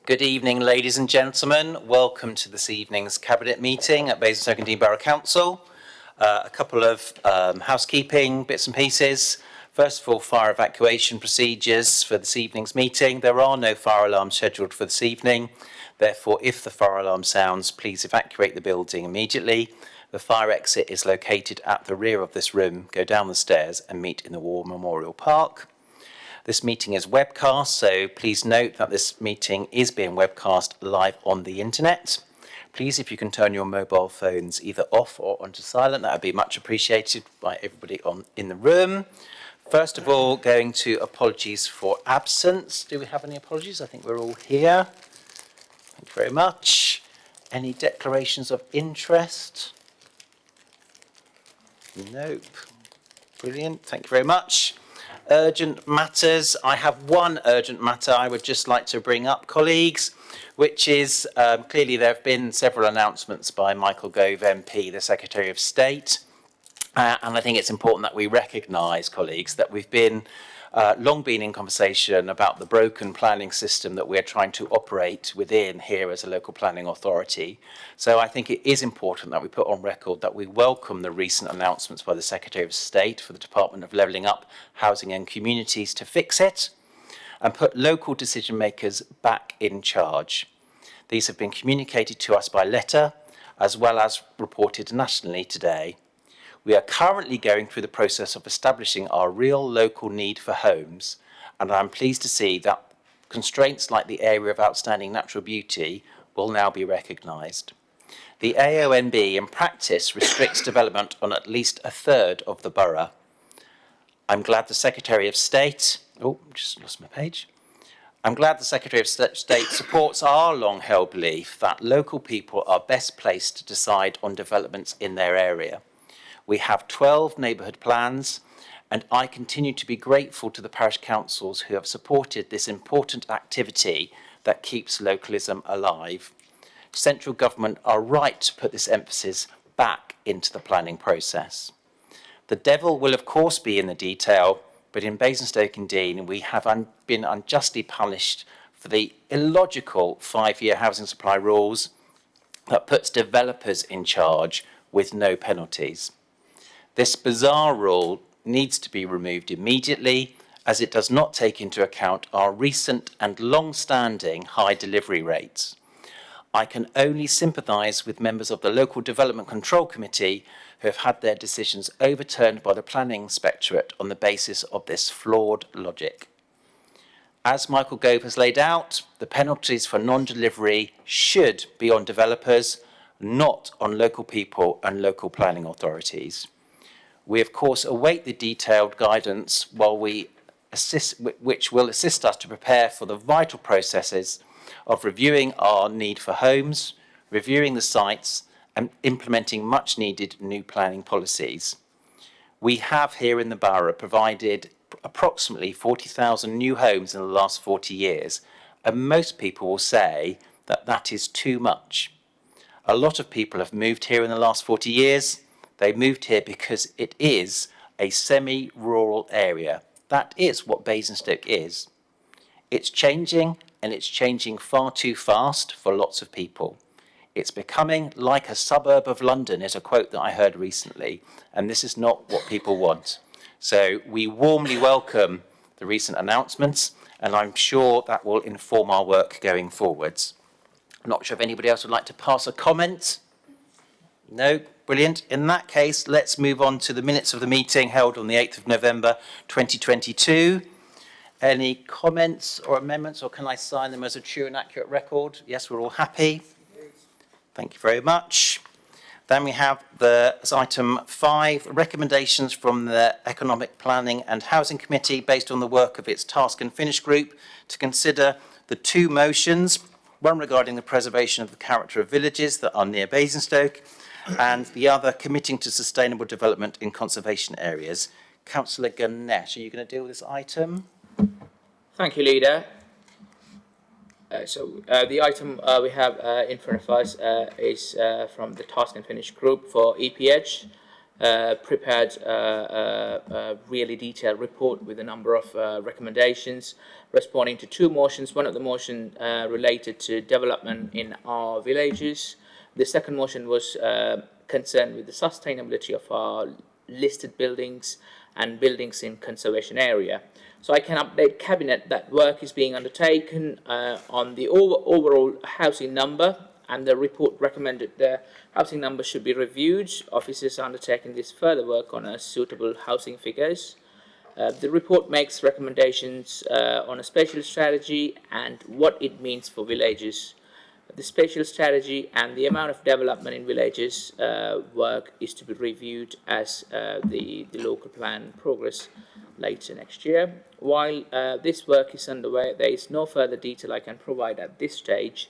Good evening, ladies and gentlemen. Welcome to this evening's Cabinet meeting at Basingstoke and Dean Borough Council. A couple of housekeeping bits and pieces. First of all, fire evacuation procedures for this evening's meeting. There are no fire alarms scheduled for this evening. Therefore, if the fire alarm sounds, please evacuate the building immediately. The fire exit is located at the rear of this room. Go down the stairs and meet in the War Memorial Park. This meeting is webcast, so please note that this meeting is being webcast live on the internet. Please, if you can turn your mobile phones either off or onto silent, that would be much appreciated by everybody in the room. First of all, going to apologies for absence. Do we have any apologies? I think we're all here. Thank you very much. Any declarations of interest? Nope. Brilliant. Thank you very much. Urgent matters. I have one urgent matter I would just like to bring up, colleagues, which is clearly there have been several announcements by Michael Gove MP, the Secretary of State, and I think it's important that we recognise, colleagues, that we've long been in conversation about the broken planning system that we're trying to operate within here as a local planning authority. So I think it is important that we put on record that we welcome the recent announcements by the Secretary of State for the Department of Levelling Up Housing and Communities to fix it and put local decision makers back in charge. These have been communicated to us by letter as well as reported nationally today. We are currently going through the process of establishing our real local need for homes, and I'm pleased to see that constraints like the area of outstanding natural beauty will now be recognised. The AONB in practice restricts development on at least a third of the borough. I'm glad the Secretary of State, I'm glad the Secretary of State supports our long-held belief that local people are best placed to decide on developments in their area. We have 12 neighbourhood plans, and I continue to be grateful to the parish councils who have supported this important activity that keeps localism alive. Central government are right to put this emphasis back into the planning process. The devil will of course be in the detail, but in Basingstoke and Dean we have been unjustly punished for the illogical 5-year housing supply rules that puts developers in charge with no penalties. This bizarre rule needs to be removed immediately as it does not take into account our recent and long-standing high delivery rates. I can only sympathise with members of the Local Development Control Committee who have had their decisions overturned by the Planning Inspectorate on the basis of this flawed logic. As Michael Gove has laid out, the penalties for non-delivery should be on developers, not on local people and local planning authorities. We, of course, await the detailed guidance which will assist us to prepare for the vital processes of reviewing our need for homes, reviewing the sites, and implementing much-needed new planning policies. We have here in the borough provided approximately 40,000 new homes in the last 40 years, and most people will say that that is too much. A lot of people have moved here in the last 40 years. They moved here because it is a semi-rural area. That is what Basingstoke is. It's changing, and it's changing far too fast for lots of people. It's becoming like a suburb of London is a quote that I heard recently, and this is not what people want. So we warmly welcome the recent announcements, and I'm sure that will inform our work going forwards. I'm not sure if anybody else would like to pass a comment. No? Brilliant. In that case, let's move on to the minutes of the meeting held on the 8th of November 2022. Any comments or amendments, or can I sign them as a true and accurate record? Yes, we're all happy. Thank you very much. Then we have as item 5, recommendations from the Economic Planning and Housing Committee based on the work of its Task and Finish group to consider the 2 motions, one regarding the preservation of the character of villages that are near Basingstoke, and the other committing to sustainable development in conservation areas. Councillor Ganesh, are you going to deal with this item? Thank you, Leader. The item we have in front of us is from the Task and Finish group for EPH. prepared a really detailed report with a number of recommendations responding to two motions. One of the motion related to development in our villages. The second motion was concerned with the sustainability of our listed buildings and buildings in conservation area. So I can update Cabinet that work is being undertaken on the overall housing number, and the report recommended the housing number should be reviewed. Officers are undertaking this further work on suitable housing figures. The report makes recommendations on a spatial strategy and what it means for villages. The spatial strategy and the amount of development in villages work is to be reviewed as the local plan progress later next year. While this work is underway, there is no further detail I can provide at this stage.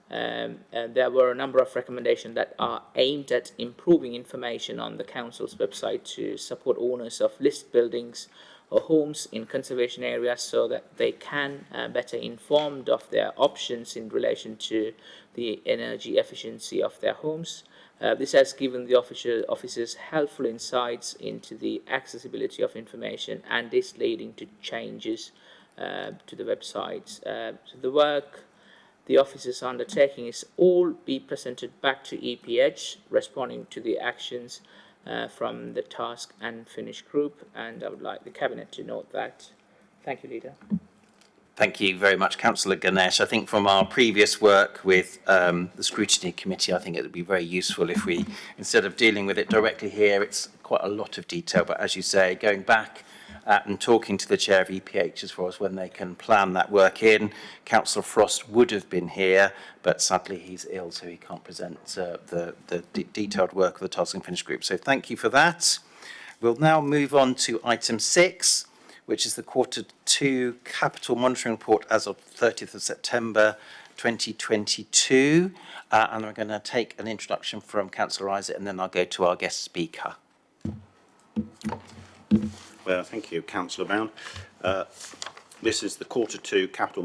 And there were a number of recommendations that are aimed at improving information on the council's website to support owners of listed buildings or homes in conservation areas so that they can better informed of their options in relation to the energy efficiency of their homes. This has given the officers helpful insights into the accessibility of information and is leading to changes to the websites. So the work the officers undertaking is all be presented back to EPH, responding to the actions from the task and finish group, and I would like the Cabinet to note that. Thank you, Leader. Thank you very much, Councillor Ganesh. I think from our previous work with the Scrutiny Committee, I think it would be very useful if we, instead of dealing with it directly here, it's quite a lot of detail, but as you say, going back and talking to the chair of EPH as far as when they can plan that work in. Councillor Frost would have been here, but sadly he's ill, so he can't present the detailed work of the task and finish group. So thank you for that. We'll now move on to item 6, which is the Q2 Capital Monitoring Report as of 30th of September 2022. And we're going to take an introduction from Councillor Isaac, and then I'll go to our guest speaker. Well, thank you, Councillor Bound. This is the Q2 Capital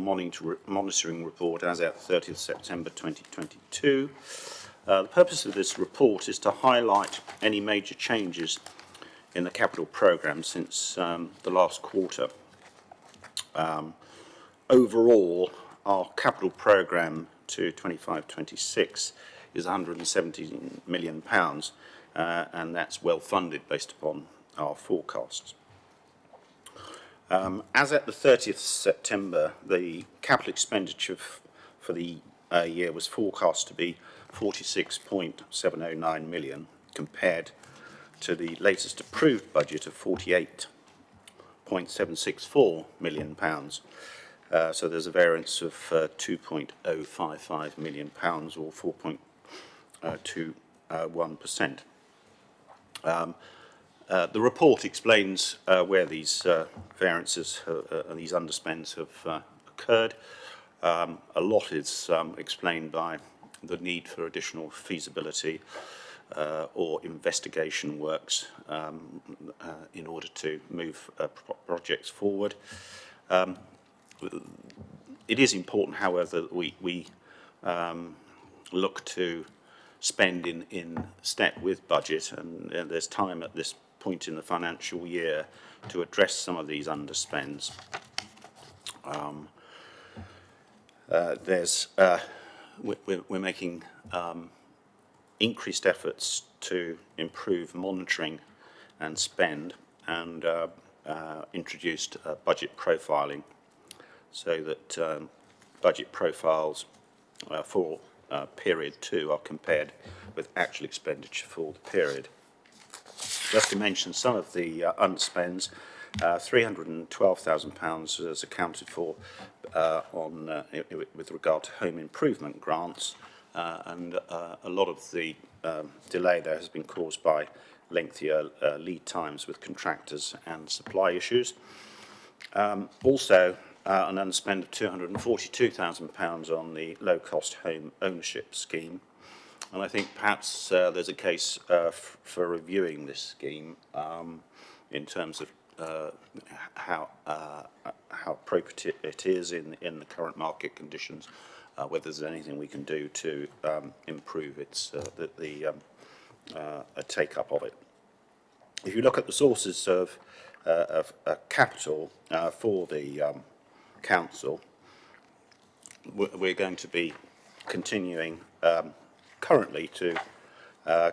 Monitoring Report as at 30th September 2022. The purpose of this report is to highlight any major changes in the capital programme since the last quarter. Overall, our capital programme to 25-26 is £117 million, and that's well funded based upon our forecasts. As at the 30th September, the capital expenditure for the year was forecast to be £46.709 million, compared to the latest approved budget of £48.764 million. So there's a variance of £2.055 million, or 4.21%. The report explains where these variances and these underspends have occurred. A lot is explained by the need for additional feasibility or investigation works in order to move projects forward. It is important, however, that we look to spend in step with budget, and there's time at this point in the financial year to address some of these underspends. We're making increased efforts to improve monitoring and spend, and introduced budget profiling, so that budget profiles for period 2 are compared with actual expenditure for the period. Just to mention some of the underspends, £312,000 is accounted for with regard to home improvement grants, and a lot of the delay there has been caused by lengthier lead times with contractors and supply issues. Also, an underspend of £242,000 on the low-cost home ownership scheme. And I think perhaps there's a case for reviewing this scheme in terms of how appropriate it is in the current market conditions, whether there's anything we can do to improve its the take-up of it. If you look at the sources of capital for the council, we're going to be continuing currently to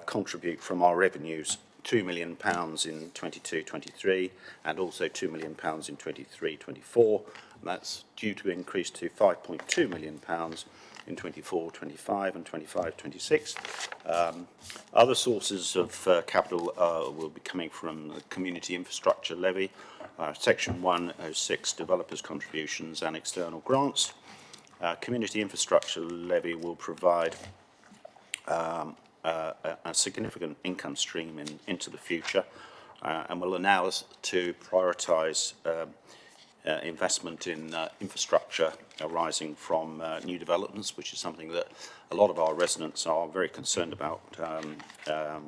contribute from our revenues £2 million in 22-23 and also £2 million in 23-24. That's due to increase to £5.2 million in 24-25 and 25-26. Other sources of capital will be coming from the community infrastructure levy, section 106 developers contributions and external grants. Community infrastructure levy will provide a significant income stream into the future and will allow us to prioritise investment in infrastructure arising from new developments, which is something that a lot of our residents are very concerned about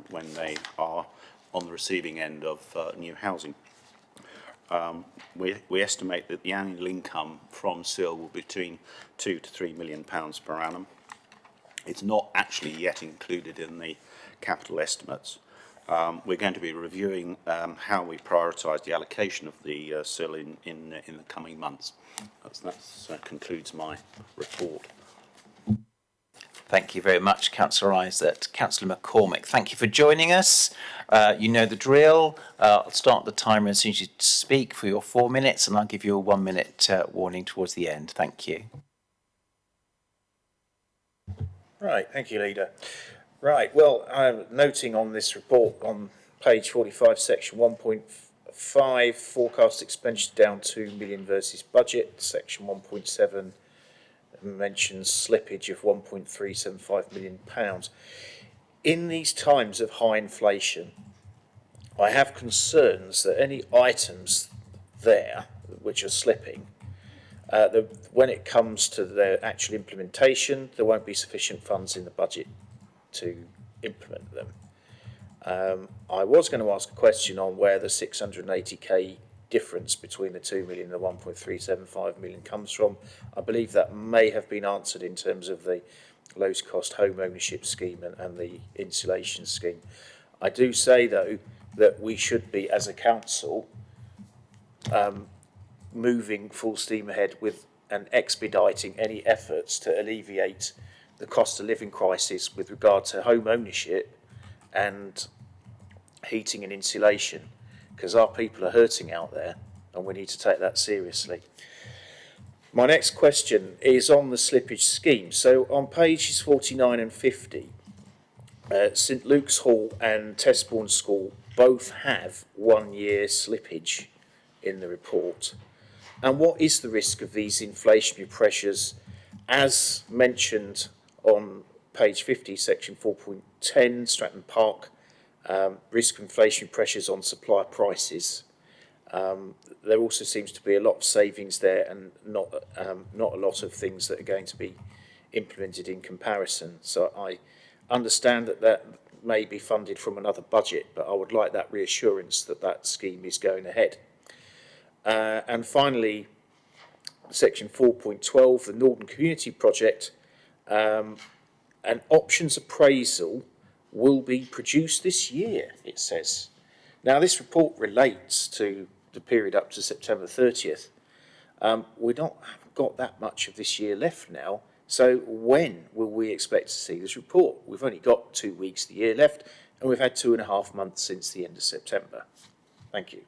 when they are on the receiving end of new housing. We estimate that the annual income from SIL will be between £2 to £3 million per annum. It's not actually yet included in the capital estimates. We're going to be reviewing how we prioritise the allocation of the SIL in the coming months. That concludes my report. Thank you very much, Councillor Isaac. Councillor McCormick, thank you for joining us. You know the drill. I'll start the timer as soon as you speak for your 4 minutes, and I'll give you a 1 minute warning towards the end. Thank you. Right, thank you, Leader. Right, well, I'm noting on this report on page 45, section 1.5, forecast expenditure down 2 million versus budget. Section 1.7 mentions slippage of £1.375 million. In these times of high inflation, I have concerns that any items there which are slipping, when it comes to their actual implementation, there won't be sufficient funds in the budget to implement them. I was going to ask a question on where the 680k difference between the 2 million and the 1.375 million comes from. I believe that may have been answered in terms of the lowest cost home ownership scheme and the insulation scheme. I do say though that we should be, as a council, moving full steam ahead with and expediting any efforts to alleviate the cost of living crisis with regard to home ownership and heating and insulation, because our people are hurting out there and we need to take that seriously. My next question is on the slippage scheme. So on pages 49 and 50, St Luke's Hall and Tesbourne School both have 1 year slippage in the report. And what is the risk of these inflationary pressures, as mentioned on page 50, section 4.10, Stratton Park, risk of inflationary pressures on supplier prices? There also seems to be a lot of savings there and not a lot of things that are going to be implemented in comparison. So I understand that may be funded from another budget, but I would like that reassurance that that scheme is going ahead. And finally, section 4.12, the Northern Community Project, an options appraisal will be produced this year, it says. Now, this report relates to the period up to September 30th. We've not got that much of this year left now, so when will we expect to see this report? We've only got 2 weeks of the year left, and we've had 2.5 months since the end of September. Thank you.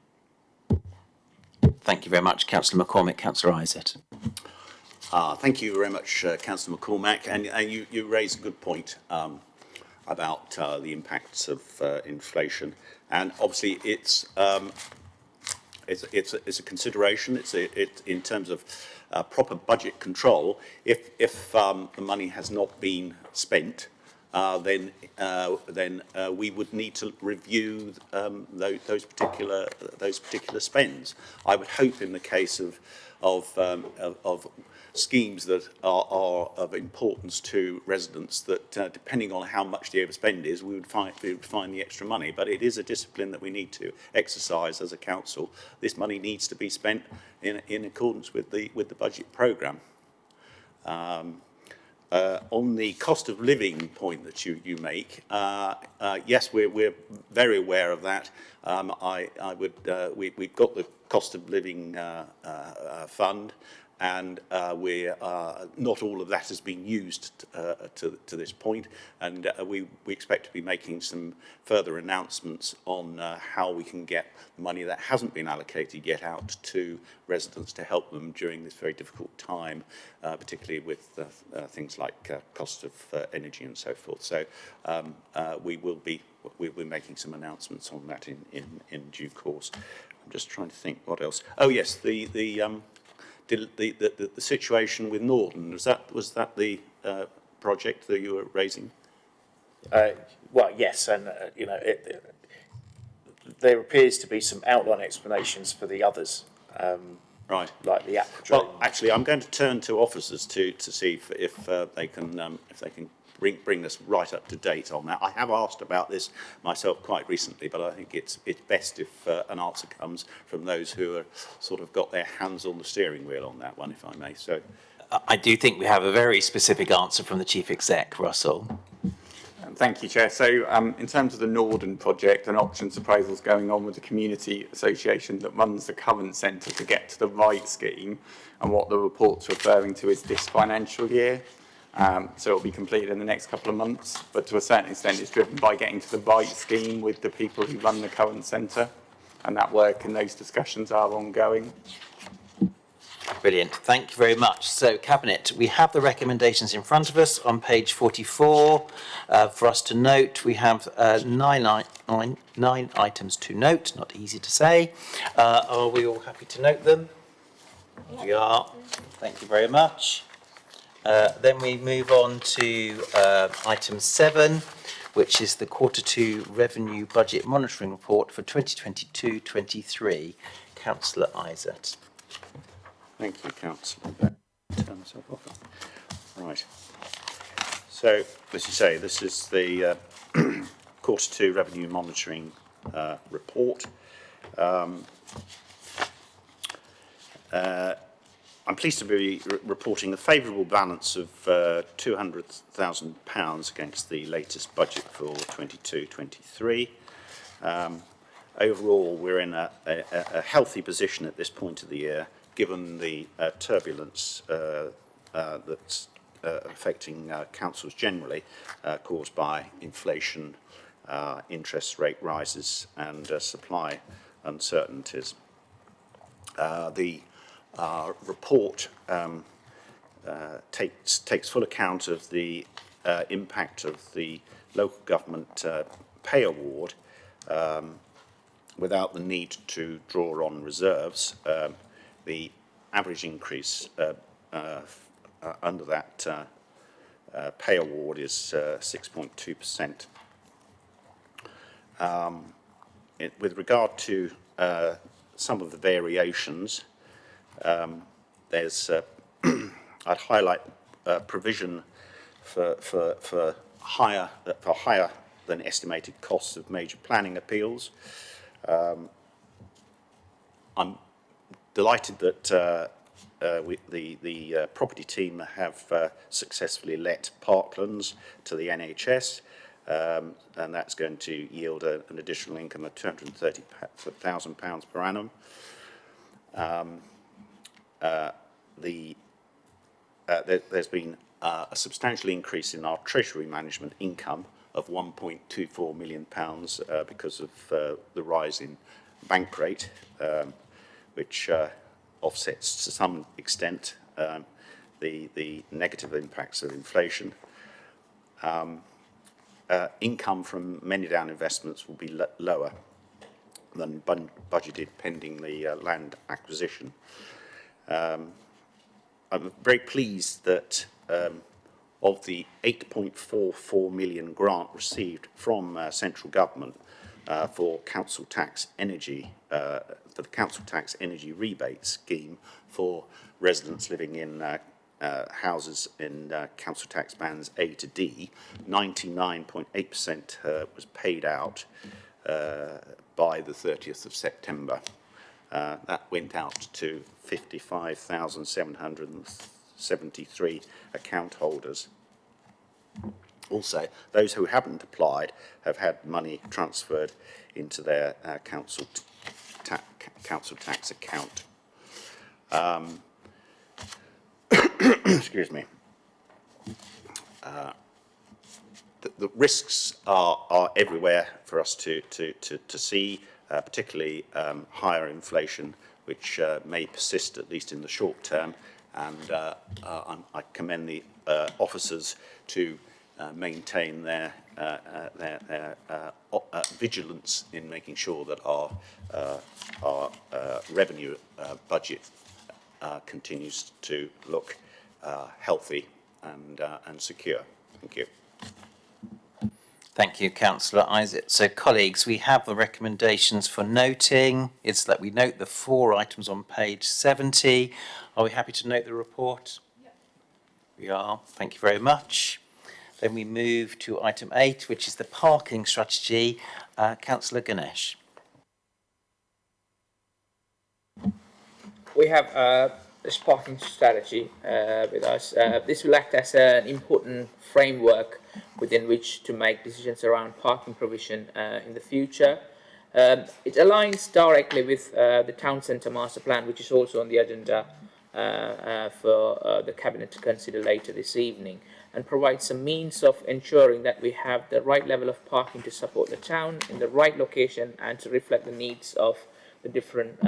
Thank you very much, Councillor McCormick. Councillor Isaac. Thank you very much, Councillor McCormack, and you raise a good point about the impacts of inflation, and obviously it's a consideration. It's in terms of proper budget control. If the money has not been spent, then we would need to review those particular spends. I would hope in the case of schemes that are of importance to residents that depending on how much the overspend is, we would find the extra money. But it is a discipline that we need to exercise as a council. This money needs to be spent in accordance with the budget programme. On the cost of living point that you make, yes, we're very aware of that. We've got the cost of living fund, and not all of that has been used to this point, and we expect to be making some further announcements on how we can get money that hasn't been allocated yet out to residents to help them during this very difficult time, particularly with things like cost of energy and so forth. So we'll be making some announcements on that in due course. I'm just trying to think what else. Oh yes, the situation with Norden, was that the project that you were raising? Well, yes, and there appears to be some outline explanations for the others, Right. like the aquadrome. Well, actually, I'm going to turn to officers to see if they can bring us right up to date on that. I have asked about this myself quite recently, but I think it's best if an answer comes from those who are sort of got their hands on the steering wheel on that one, if I may. So, I do think we have a very specific answer from the Chief Exec, Russell. Thank you, Chair. So in terms of the Norden project, an options appraisal is going on with the community association that runs the current centre to get to the right scheme, and what the report's referring to is this financial year. So it'll be completed in the next couple of months, but to a certain extent it's driven by getting to the right scheme with the people who run the current centre, and that work and those discussions are ongoing. Brilliant. Thank you very much. So, Cabinet, we have the recommendations in front of us on page 44. For us to note, we have nine items to note. Not easy to say. Are we all happy to note them? We are. Thank you very much. Then we move on to item 7, which is the Q2 Revenue Budget Monitoring Report for 2022-23. Councillor Isaac. thank you, Councillor. Turn myself off. Right. So, as you say, this is the Q2 Revenue Monitoring Report. I'm pleased to be reporting a favourable balance of £200,000 against the latest budget for 22-23. Overall, we're in a healthy position at this point of the year, given the turbulence that's affecting councils generally, caused by inflation, interest rate rises and supply uncertainties. The report takes full account of the impact of the local government pay award without the need to draw on reserves. The average increase under that pay award is 6.2%. With regard to some of the variations, there's I'd highlight provision for higher than estimated costs of major planning appeals. I'm delighted that the property team have successfully let Parklands to the NHS, and that's going to yield an additional income of £230,000 per annum. There's been a substantial increase in our treasury management income of £1.24 million because of the rise in bank rate, which offsets to some extent the negative impacts of inflation. Income from many down investments will be lower than budgeted pending the land acquisition. I'm very pleased that of the £8.44 million grant received from central government for council tax energy, for the council tax energy rebate scheme for residents living in houses in council tax bands A to D, 99.8% was paid out by the 30th of September. That went out to 55,773 account holders. Also, those who haven't applied have had money transferred into their council tax account. Excuse me. The risks are everywhere for us to see, particularly higher inflation, which may persist at least in the short term. And I commend the officers to maintain their vigilance in making sure that our revenue budget continues to look healthy and secure. Thank you. Thank you, Councillor Isaac. So, colleagues, we have the recommendations for noting. It's that we note the 4 items on page 70. Are we happy to note the report? Yep. We are. Thank you very much. Then we move to item 8, which is the parking strategy. Councillor Ganesh. We have this parking strategy with us. This will act as an important framework within which to make decisions around parking provision in the future. It aligns directly with the Town Centre Master Plan, which is also on the agenda for the Cabinet to consider later this evening, and provides a means of ensuring that we have the right level of parking to support the town in the right location and to reflect the needs of the different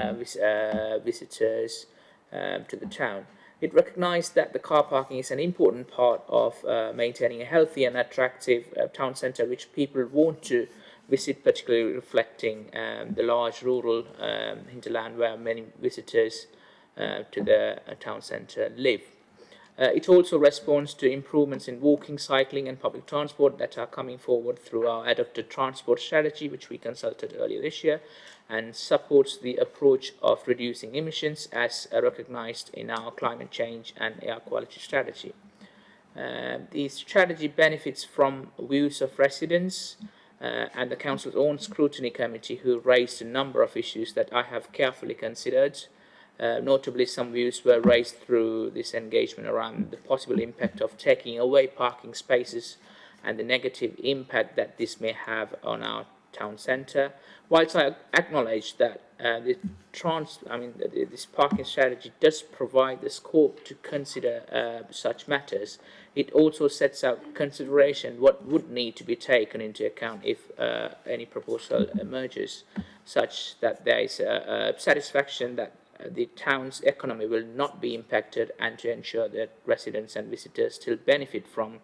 visitors to the town. It recognised that the car parking is an important part of maintaining a healthy and attractive town centre which people want to visit, particularly reflecting the large rural hinterland where many visitors to the town centre live. It also responds to improvements in walking, cycling and public transport that are coming forward through our adopted transport strategy, which we consulted earlier this year, and supports the approach of reducing emissions as recognised in our climate change and air quality strategy. The strategy benefits from views of residents and the Council's own scrutiny committee, who raised a number of issues that I have carefully considered. Notably, some views were raised through this engagement around the possible impact of taking away parking spaces and the negative impact that this may have on our town centre. Whilst I acknowledge that this parking strategy does provide the scope to consider such matters, it also sets out consideration what would need to be taken into account if any proposal emerges, such that there is a satisfaction that the town's economy will not be impacted, and to ensure that residents and visitors still benefit from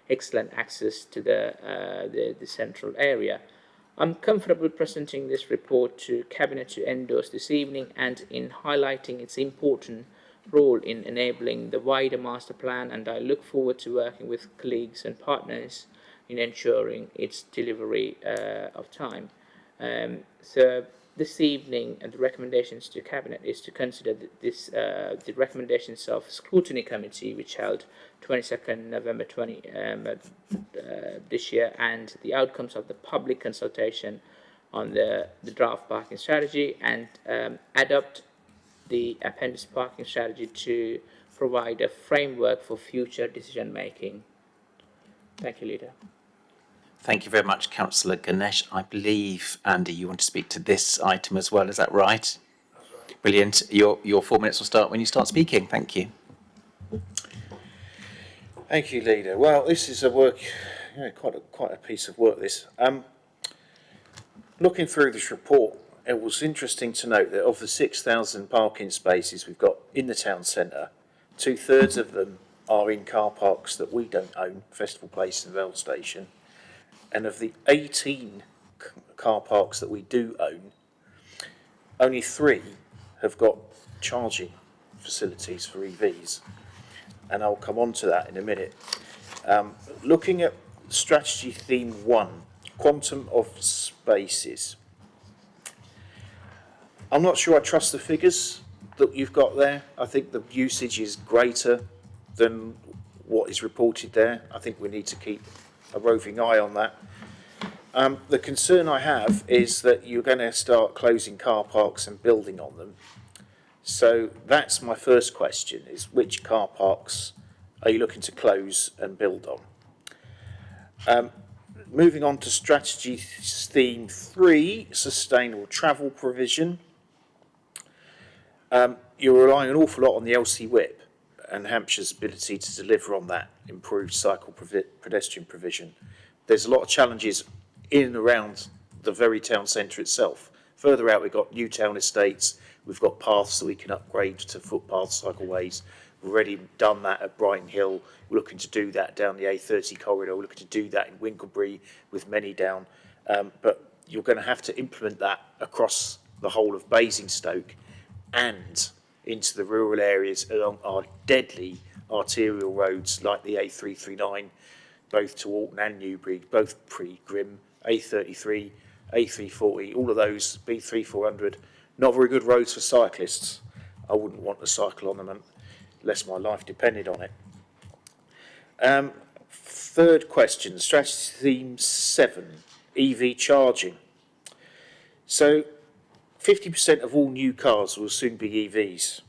excellent access to the central area. I'm comfortable presenting this report to Cabinet to endorse this evening, and in highlighting its important role in enabling the wider master plan, and I look forward to working with colleagues and partners in ensuring its delivery of time. So this evening, the recommendations to Cabinet is to consider the recommendations of Scrutiny Committee, which held 22nd November this year, and the outcomes of the public consultation on the draft parking strategy, and adopt the appendix parking strategy to provide a framework for future decision making. Thank you, Leader. Thank you very much, Councillor Ganesh. I believe, Andy, you want to speak to this item as well, is that right? That's right. Brilliant. Your 4 minutes will start when you start speaking. Thank you. Thank you, Leader. Well, this is a work, quite a piece of work, this. Looking through this report, it was interesting to note that of the 6,000 parking spaces we've got in the town centre, 2/3 of them are in car parks that we don't own, Festival Place and Vale Station. And of the 18 car parks that we do own, only 3 have got charging facilities for EVs. And I'll come on to that in a minute. Looking at strategy theme 1, quantum of spaces. I'm not sure I trust the figures that you've got there. I think the usage is greater than what is reported there. I think we need to keep a roving eye on that. The concern I have is that you're going to start closing car parks and building on them. So that's my first question, is which car parks are you looking to close and build on? Moving on to strategy theme 3, sustainable travel provision. You're relying an awful lot on the LC whip and Hampshire's ability to deliver on that improved cycle pedestrian provision. There's a lot of challenges in and around the very town centre itself. Further out, we've got new town estates, we've got paths that we can upgrade to footpaths, cycleways. We've already done that at Brighton Hill. We're looking to do that down the A30 corridor. We're looking to do that in Winklebury with many down. But you're going to have to implement that across the whole of Basingstoke and into the rural areas along our deadly arterial roads like the A339, both to Alton and Newbury, both pre-Grim, A33, A340, all of those, B3400, not very good roads for cyclists. I wouldn't want to cycle on them unless my life depended on it. Third question, strategy theme 7, EV charging. So 50% of all new cars will soon be EVs.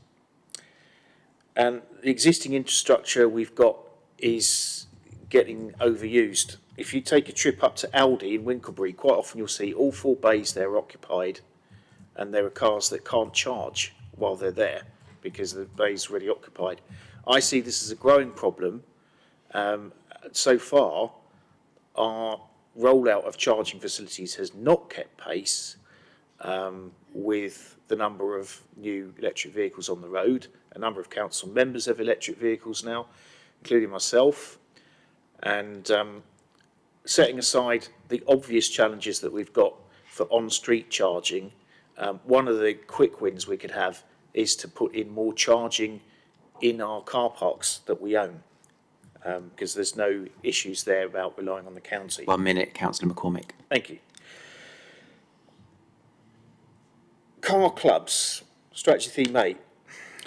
And the existing infrastructure we've got is getting overused. If you take a trip up to Aldi in Winklebury, quite often you'll see all 4 bays there occupied, and there are cars that can't charge while they're there because the bay's already occupied. I see this as a growing problem. So far, our rollout of charging facilities has not kept pace with the number of new electric vehicles on the road. A number of council members have electric vehicles now, including myself. And setting aside the obvious challenges that we've got for on-street charging, one of the quick wins we could have is to put in more charging in our car parks that we own, because there's no issues there about relying on the county. 1 minute, Councillor McCormick. Thank you. Car clubs, strategy theme 8.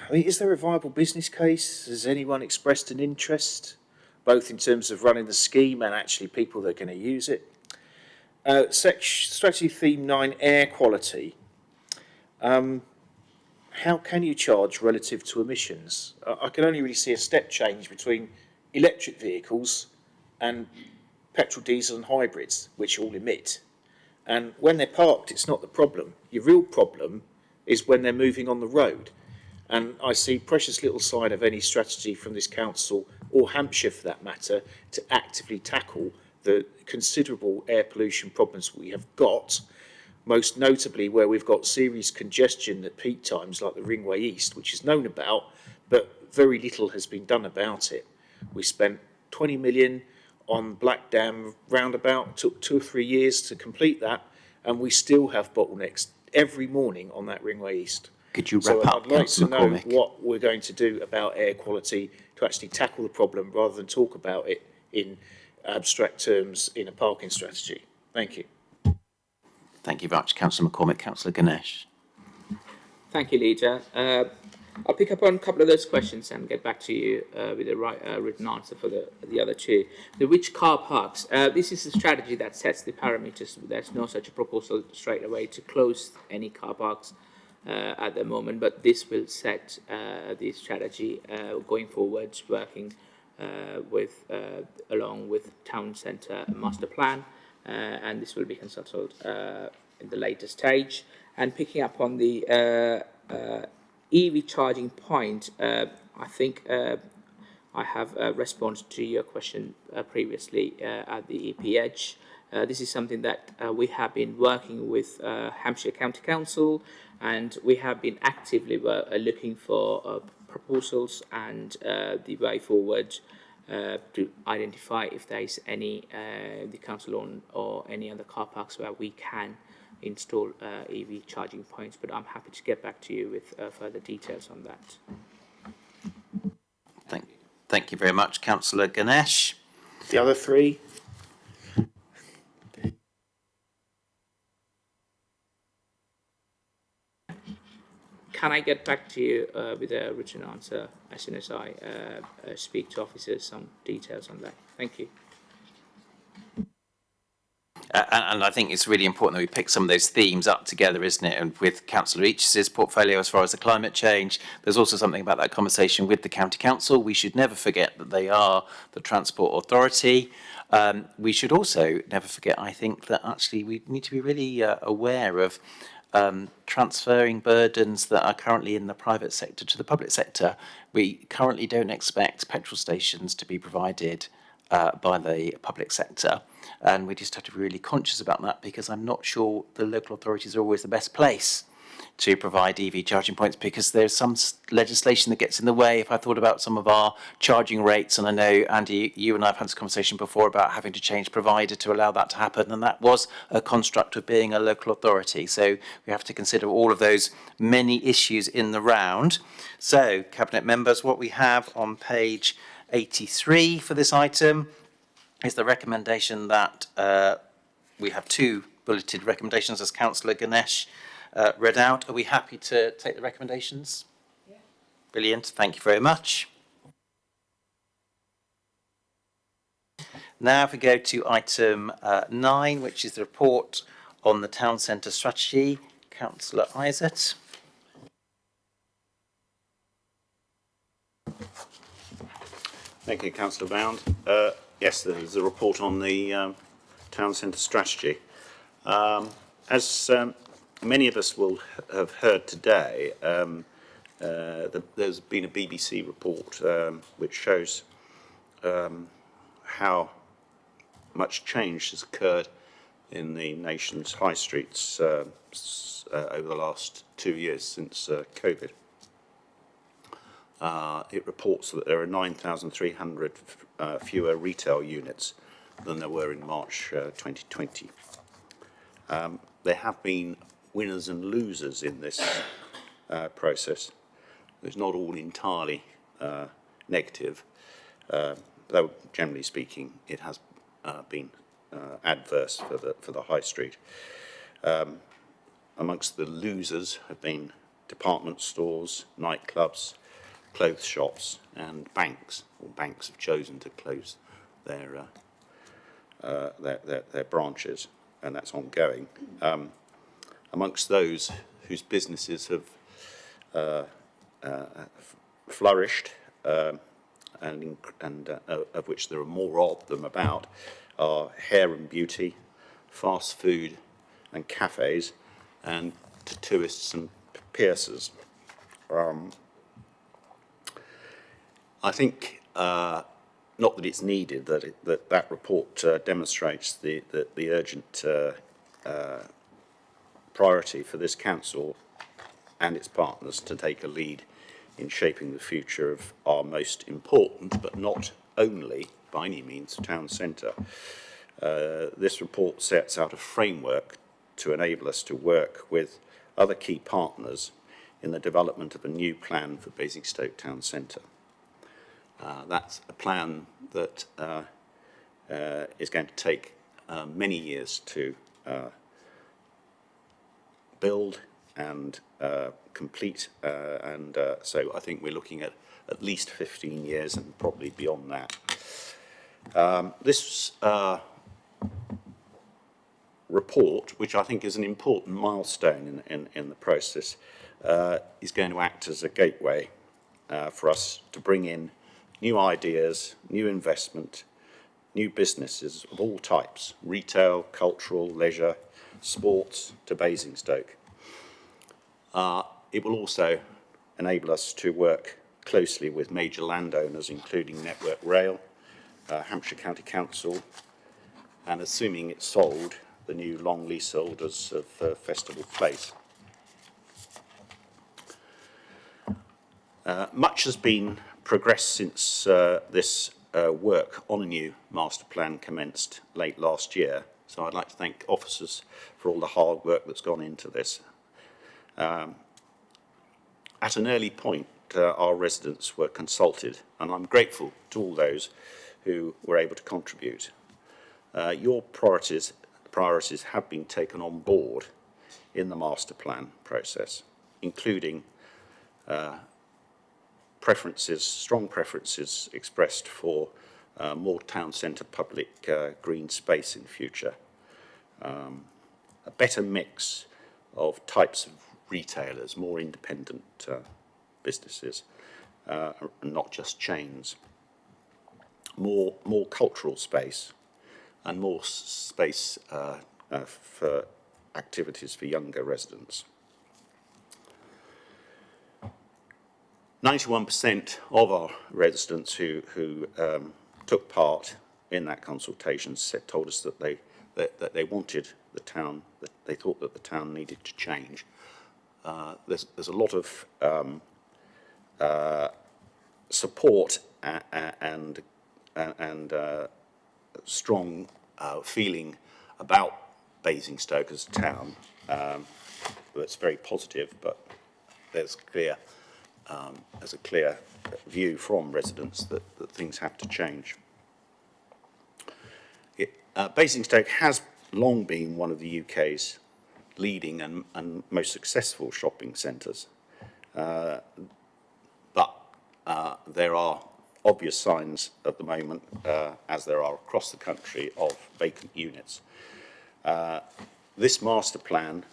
I mean, is there a viable business case? Has anyone expressed an interest, both in terms of running the scheme and actually people that are going to use it? Strategy theme 9, air quality. How can you charge relative to emissions? I can only really see a step change between electric vehicles and petrol, diesel and hybrids, which all emit. And when they're parked, it's not the problem. Your real problem is when they're moving on the road. And I see precious little sign of any strategy from this council, or Hampshire for that matter, to actively tackle the considerable air pollution problems we have got, most notably where we've got serious congestion at peak times like the Ringway East, which is known about, but very little has been done about it. We spent 20 million on Black Dam roundabout. It took 2 or 3 years to complete that, and we still have bottlenecks every morning on that Ringway East. Could you wrap up, I'd like to know McCormick? what we're going to do about air quality to actually tackle the problem rather than talk about it in abstract terms in a parking strategy. Thank you. Thank you very much, Councillor McCormick. Councillor Ganesh. Thank you, Leader. I'll pick up on a couple of those questions and get back to you with the right written answer for the other 2. The which car parks? This is a strategy that sets the parameters. There's no such a proposal straight away to close any car parks at the moment, but this will set the strategy going forward, working along with town centre master plan, and this will be consulted in the later stage. And picking up on the EV charging point, I think I have responded to your question previously at the EP Edge. This is something that we have been working with Hampshire County Council, and we have been actively looking for proposals and the way forward to identify if there is any the council owned or any other car parks where we can install EV charging points, but I'm happy to get back to you with further details on that. Thank you very much, Councillor Ganesh. The other 3? Can I get back to you with a written answer as soon as I speak to officers, some details on that? Thank you. And I think it's really important that we pick some of those themes up together, isn't it? And with Councillor Each's portfolio as far as the climate change, there's also something about that conversation with the County Council. We should never forget that they are the Transport Authority. We should also never forget, I think, that actually we need to be really aware of transferring burdens that are currently in the private sector to the public sector. We currently don't expect petrol stations to be provided by the public sector, and we just have to be really conscious about that, because I'm not sure the local authorities are always the best place to provide EV charging points, because there's some legislation that gets in the way. If I thought about some of our charging rates, and I know, Andy, you and I have had this conversation before about having to change provider to allow that to happen, and that was a construct of being a local authority. So we have to consider all of those many issues in the round. So, Cabinet members, what we have on page 83 for this item is the recommendation that we have two bulleted recommendations, as Councillor Ganesh read out. Are we happy to take the recommendations? Yeah. Brilliant. Thank you very much. Now, if we go to item 9, which is the report on the town centre strategy, Councillor Isett. Thank you, Councillor Bound. Yes, there's a report on the town centre strategy. As many of us will have heard today, there's been a BBC report which shows how much change has occurred in the nation's high streets over the last 2 years since COVID. It reports that there are 9,300 fewer retail units than there were in March 2020. There have been winners and losers in this process. It's not all entirely negative, though generally speaking it has been adverse for the high street. Amongst the losers have been department stores, nightclubs, clothes shops and banks. Or banks have chosen to close their branches, and that's ongoing. Amongst those whose businesses have flourished, and of which there are more of them about, are hair and beauty, fast food and cafes, and tattooists and piercers. I think, not that it's needed, that report demonstrates the urgent priority for this council and its partners to take a lead in shaping the future of our most important, but not only by any means, town centre. This report sets out a framework to enable us to work with other key partners in the development of a new plan for Basingstoke Town Centre. That's a plan that is going to take many years to build and complete, and so I think we're looking at least 15 years and probably beyond that. This report, which I think is an important milestone in the process, is going to act as a gateway for us to bring in new ideas, new investment, new businesses of all types, retail, cultural, leisure, sports, to Basingstoke. It will also enable us to work closely with major landowners, including Network Rail, Hampshire County Council, and assuming it's sold, the new long leaseholders of Festival Place. Much has been progressed since this work on a new master plan commenced late last year, so I'd like to thank officers for all the hard work that's gone into this. At an early point, our residents were consulted, and I'm grateful to all those who were able to contribute. Your priorities have been taken on board in the master plan process, including strong preferences expressed for more town centre public green space in future, a better mix of types of retailers, more independent businesses, and not just chains, more cultural space, and more space for activities for younger residents. 91% of our residents who took part in that consultation told us that they wanted the town, that they thought that the town needed to change. There's a lot of support and strong feeling about Basingstoke as a town. That's very positive, but there's a clear view from residents that things have to change. Basingstoke has long been one of the UK's leading and most successful shopping centres, but there are obvious signs at the moment, as there are across the country, of vacant units. This master plan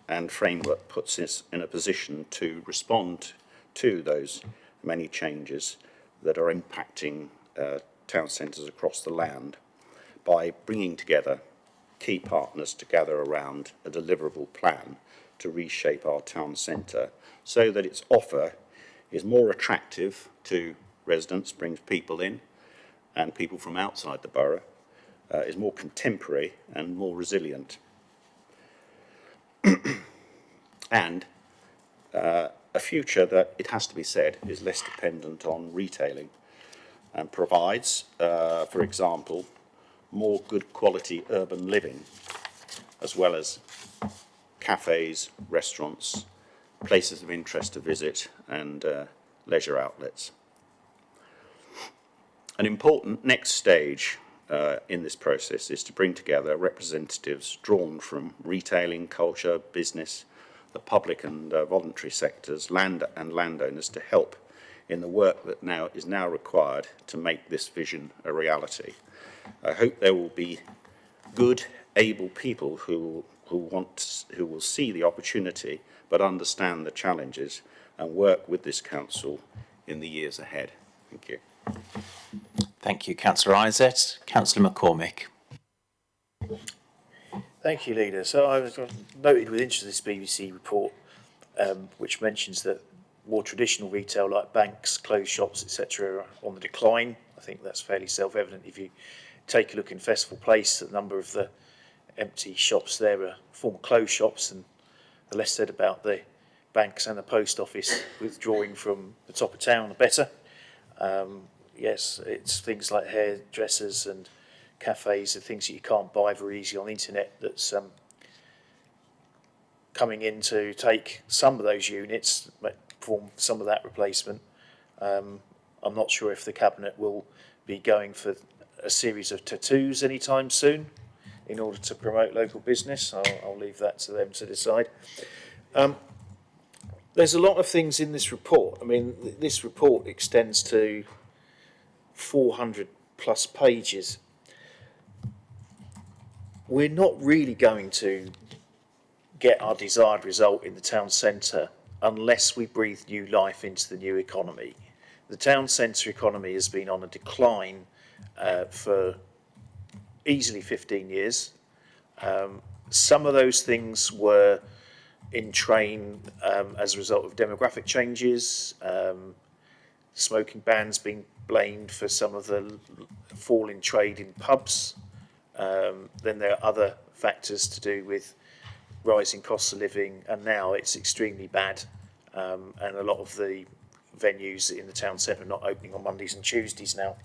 and framework puts us in a position to respond to those many changes that are impacting town centres across the land by bringing together key partners to gather around a deliverable plan to reshape our town centre so that its offer is more attractive to residents, brings people in and people from outside the borough, is more contemporary and more resilient. And a future that, it has to be said, is less dependent on retailing and provides, for example, more good quality urban living, as well as cafes, restaurants, places of interest to visit, and leisure outlets. An important next stage in this process is to bring together representatives drawn from retailing, culture, business, the public and voluntary sectors, landowners, to help in the work that is now required to make this vision a reality. I hope there will be good, able people who will see the opportunity but understand the challenges and work with this council in the years ahead. Thank you. Thank you, Councillor Isett. Councillor McCormick. Thank you, Leader. So I was noted with interest this BBC report, which mentions that more traditional retail like banks, clothes shops, etc. are on the decline. I think that's fairly self-evident. If you take a look in Festival Place, a number of the empty shops there are former clothes shops, and the less said about the banks and the post office withdrawing from the top of town, the better. Yes, it's things like hairdressers and cafes and things that you can't buy very easily on the internet that's coming in to take some of those units, form some of that replacement. I'm not sure if the Cabinet will be going for a series of tattoos anytime soon in order to promote local business. I'll leave that to them to decide. There's a lot of things in this report. I mean, this report extends to 400 plus pages. We're not really going to get our desired result in the town centre unless we breathe new life into the new economy. The town centre economy has been on a decline for easily 15 years. Some of those things were in train as a result of demographic changes, smoking bans being blamed for some of the fall in trade in pubs. Then there are other factors to do with rising costs of living, and now it's extremely bad, and a lot of the venues in the town centre are not opening on Mondays and Tuesdays now.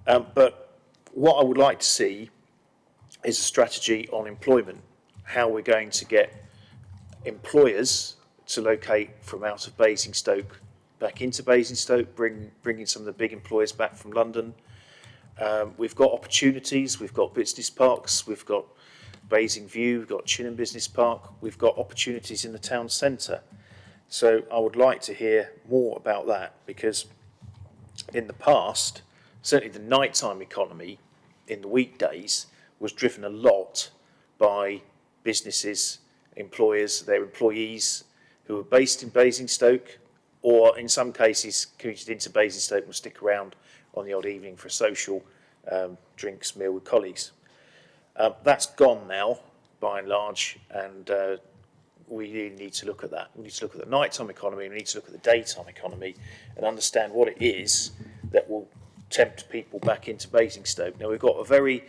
But what I would like to see is a strategy on employment, how we're going to get employers to locate from out of Basingstoke back into Basingstoke, bringing some of the big employers back from London. We've got opportunities, we've got business parks, we've got Basing View, we've got Chinham Business Park, we've got opportunities in the town centre. So I would like to hear more about that, because in the past, certainly the nighttime economy in the weekdays was driven a lot by businesses, employers, their employees who are based in Basingstoke, or in some cases commuted into Basingstoke and will stick around on the odd evening for a social drinks meal with colleagues. That's gone now, by and large, and we really need to look at that. We need to look at the nighttime economy, we need to look at the daytime economy and understand what it is that will tempt people back into Basingstoke. Now, we've got a very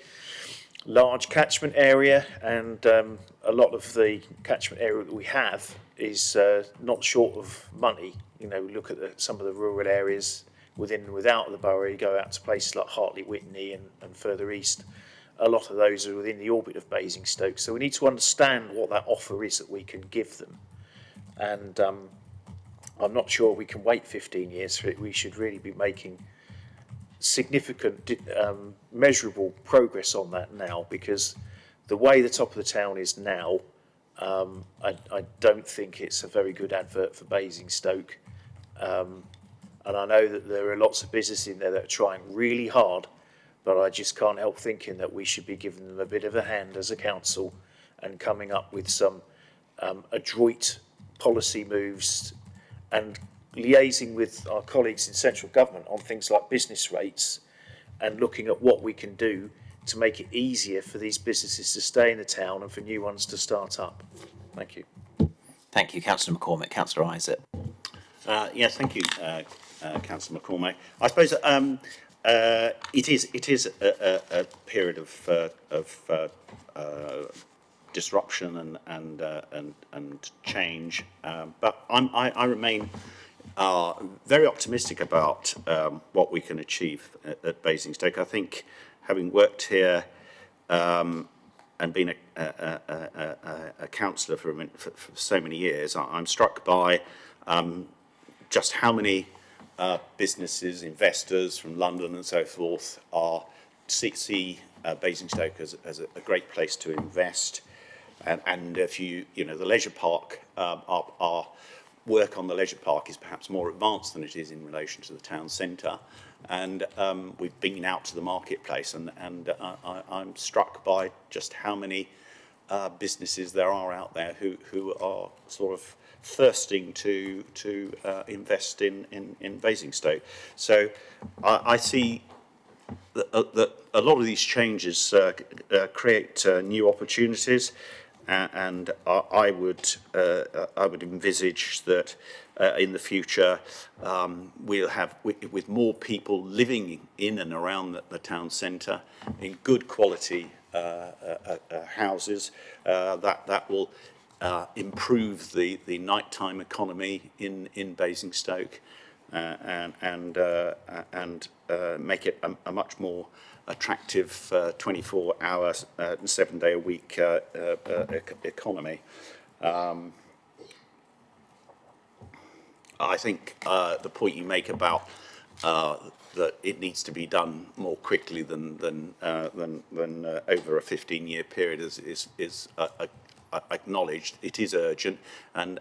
large catchment area, and a lot of the catchment area that we have is not short of money. You know, look at some of the rural areas within and without the borough. You go out to places like Hartley, Witney and further east. A lot of those are within the orbit of Basingstoke. So we need to understand what that offer is that we can give them. And I'm not sure we can wait 15 years for it. We should really be making significant, measurable progress on that now, because the way the top of the town is now, I don't think it's a very good advert for Basingstoke. And I know that there are lots of businesses in there that are trying really hard, but I just can't help thinking that we should be giving them a bit of a hand as a council and coming up with some adroit policy moves and liaising with our colleagues in central government on things like business rates and looking at what we can do to make it easier for these businesses to stay in the town and for new ones to start up. Thank you. Thank you, Councillor McCormick. Councillor Isaac. Yes, thank you, Councillor McCormick. I suppose it is a period of disruption and change, but I remain very optimistic about what we can achieve at Basingstoke. I think, having worked here and been a councillor for so many years, I'm struck by just how many businesses, investors from London and so forth see Basingstoke as a great place to invest. And if you know, the leisure park, our work on the leisure park is perhaps more advanced than it is in relation to the town centre. And we've been out to the marketplace, and I'm struck by just how many businesses there are out there who are sort of thirsting to invest in Basingstoke. So I see that a lot of these changes create new opportunities, and I would envisage that in the future we'll have, with more people living in and around the town centre in good quality houses, that will improve the nighttime economy in Basingstoke, and make it a much more attractive 24-hour, 7-day-a-week economy. I think the point you make about that it needs to be done more quickly than over a 15-year period is acknowledged. It is urgent, and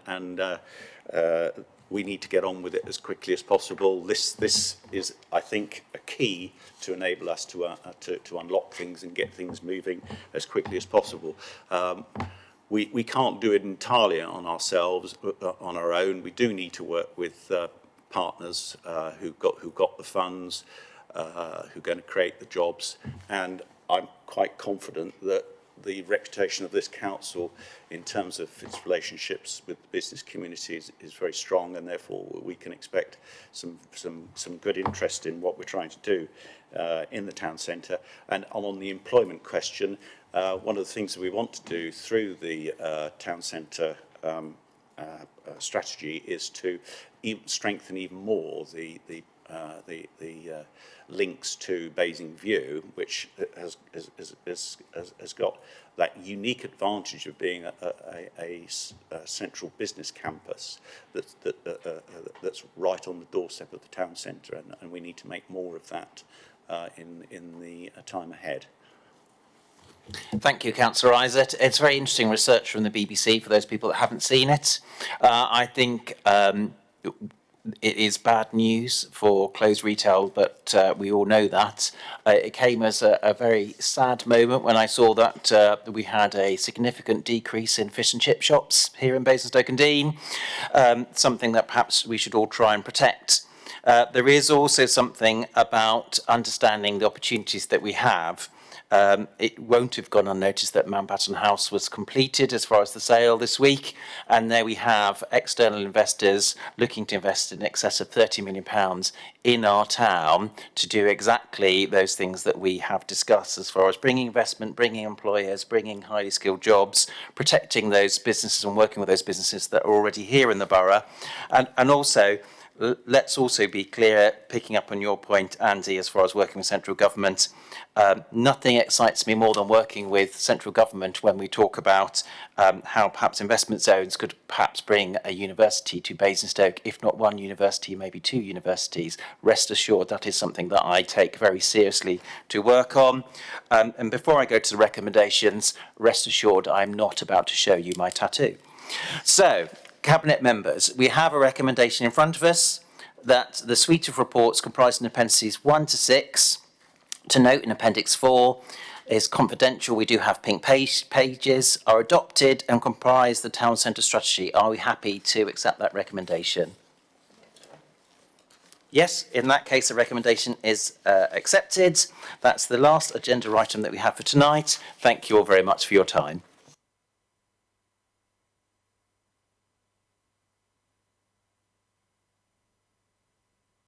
we need to get on with it as quickly as possible. This is, I think, a key to enable us to unlock things and get things moving as quickly as possible. We can't do it entirely on ourselves, on our own. We do need to work with partners who've got the funds, who are going to create the jobs, and I'm quite confident that the reputation of this council in terms of its relationships with the business community is very strong, and therefore we can expect some good interest in what we're trying to do in the town centre. And on the employment question, one of the things that we want to do through the town centre strategy is to strengthen even more the links to Basing View, which has got that unique advantage of being a central business campus that's right on the doorstep of the town centre, and we need to make more of that in the time ahead. Thank you, Councillor Isaac. It's very interesting research from the BBC for those people that haven't seen it. I think it is bad news for closed retail, but we all know that. It came as a very sad moment when I saw that we had a significant decrease in fish and chip shops here in Basingstoke-on-Deane, something that perhaps we should all try and protect. There is also something about understanding the opportunities that we have. It won't have gone unnoticed that Mountbatten House was completed as far as the sale this week, and there we have external investors looking to invest in excess of £30 million in our town to do exactly those things that we have discussed as far as bringing investment, bringing employers, bringing highly skilled jobs, protecting those businesses and working with those businesses that are already here in the borough, and also let's also be clear, picking up on your point, Andy, as far as working with central government, nothing excites me more than working with central government when we talk about how perhaps investment zones could perhaps bring a university to Basingstoke, if not one university, maybe two universities. Rest assured that is something that I take very seriously to work on. And before I go to the recommendations, rest assured I'm not about to show you my tattoo. So, Cabinet members, we have a recommendation in front of us that the suite of reports comprising appendices 1 to 6, to note in Appendix 4, is confidential. We do have pink pages, are adopted and comprise the town centre strategy. Are we happy to accept that recommendation? Yes, in that case, the recommendation is accepted. That's the last agenda item that we have for tonight. Thank you all very much for your time.